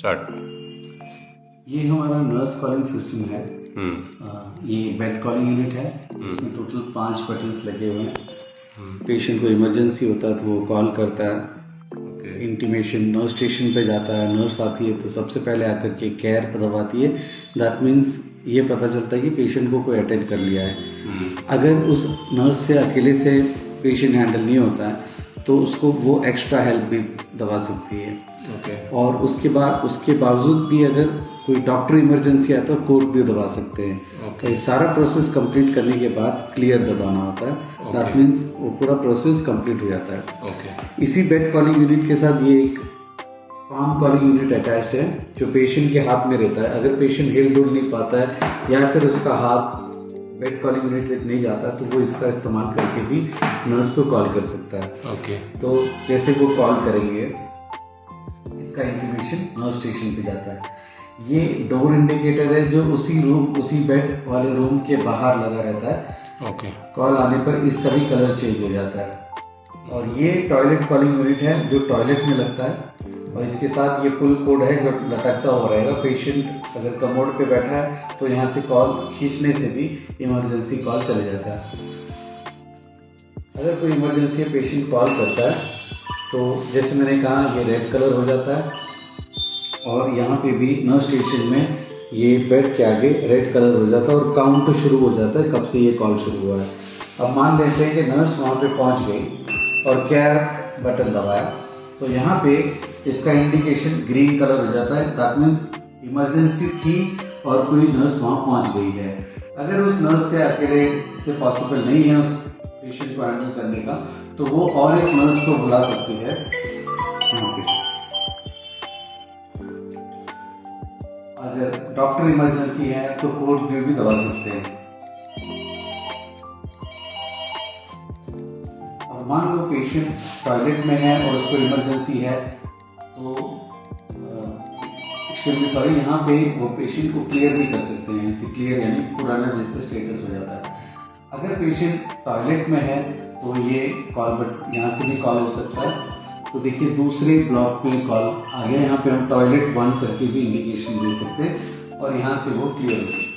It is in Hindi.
स्टार्ट। ये हमारा नर्स कॉलिंग सिस्टम है। ये बेड कॉलिंग यूनिट है। इसमें टोटल 5 बटन्स लगे हुए हैं। पेशेंट को इमरजेंसी होता है तो वो कॉल करता है। इंटीमेशन नर्स स्टेशन पे जाता है, नर्स आती है तो सबसे पहले आकर के केयर दबाती है। दैट मीन्स ये पता चलता है कि पेशेंट को कोई अटेंड कर लिया है। अगर उस नर्स से अकेले से पेशेंट हैंडल नहीं होता है तो उसको वो एक्स्ट्रा हेल्प भी दबा सकती है। और उसके बावजूद भी अगर कोई डॉक्टर इमरजेंसी आता है तो कोड भी दबा सकते हैं। तो ये सारा प्रोसेस कंप्लीट करने के बाद क्लियर दबाना होता है। दैट मीन्स वो पूरा प्रोसेस कंप्लीट हो जाता है। इसी बेड कॉलिंग यूनिट के साथ ये एक पाम कॉलिंग यूनिट अटैच्ड है जो पेशेंट के हाथ में रहता है। अगर पेशेंट हिल डुल नहीं पाता है या फिर उसका हाथ बेड कॉलिंग यूनिट तक नहीं जाता तो वो इसका इस्तेमाल करके भी नर्स को कॉल कर सकता है। तो जैसे वो कॉल करेंगे इसका इंटीमेशन नर्स स्टेशन पे जाता है। ये डोर इंडिकेटर है जो उसी बेड वाले रूम के बाहर लगा रहता है। कॉल आने पर इसका भी कलर चेंज हो जाता है। और ये टॉयलेट कॉलिंग यूनिट है जो टॉयलेट में लगता है और इसके साथ ये पुल कोड है जो लटकता हुआ रहेगा। पेशेंट अगर कमोड पे बैठा है तो यहाँ से कॉल खींचने से भी इमरजेंसी कॉल चले जाता है। अगर कोई इमरजेंसी पेशेंट कॉल करता है तो जैसे मैंने कहा ये रेड कलर हो जाता है और यहाँ पे भी नर्स स्टेशन में ये बेड के आगे रेड कलर हो जाता है और काउंट शुरू हो जाता है कब से ये कॉल शुरू हुआ है। अब मान लेते हैं कि नर्स वहाँ पे पहुँच गई और केयर बटन दबाया तो यहाँ पे इसका इंडिकेशन ग्रीन कलर हो जाता है। दैट मीन्स इमरजेंसी थी और कोई नर्स वहाँ पहुँच गई है। अगर उस नर्स से अकेले से पॉसिबल नहीं है उस पेशेंट को हैंडल करने का तो वो और एक नर्स को बुला सकती है यहाँ पे। अगर डॉक्टर इमरजेंसी है तो कोड भी दबा सकते हैं। और मान लो पेशेंट टॉयलेट में है और उसको इमरजेंसी है तो सॉरी यहाँ पे वो पेशेंट को क्लियर भी कर सकते हैं। क्लियर यानी पुराना जैसे स्टेटस हो जाता है। अगर पेशेंट टॉयलेट में है तो ये कॉल बट यहाँ से भी कॉल हो सकता है। तो देखिए दूसरे ब्लॉक में कॉल आ गया। यहाँ पे हम टॉयलेट 1 करके भी इंडिकेशन दे सकते हैं और यहाँ से वो क्लियर हो सकता है।